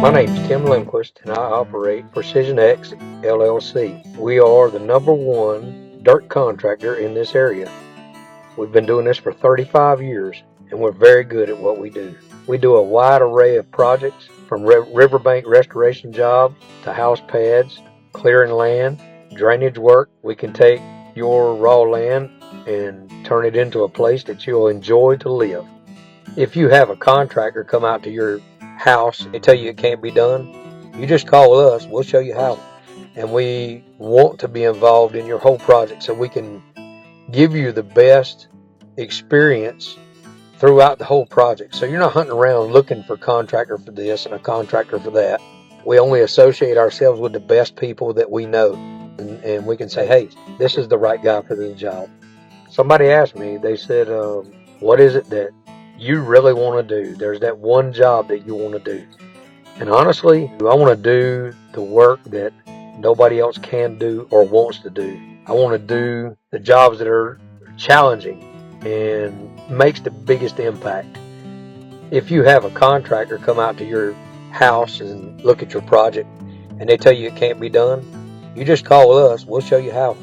My name's Tim Lindquist, and I operate Precision X LLC. We are the #1 dirt contractor in this area. We've been doing this for 35 years, and we're very good at what we do. We do a wide array of projects, from riverbank restoration jobs to house pads, clearing land, drainage work. We can take your raw land and turn it into a place that you'll enjoy to live. If you have a contractor come out to your house and tell you it can't be done, you just call us. We'll show you how. And we want to be involved in your whole project so we can give you the best experience throughout the whole project. So you're not hunting around looking for a contractor for this and a contractor for that. We only associate ourselves with the best people that we know. And we can say, hey, this is the right guy for the job. Somebody asked me, they said, what is it that you really want to do? There's that one job that you want to do. And honestly, I want to do the work that nobody else can do or wants to do. I want to do the jobs that are challenging and makes the biggest impact. If you have a contractor come out to your house and look at your project and they tell you it can't be done, you just call us. We'll show you how.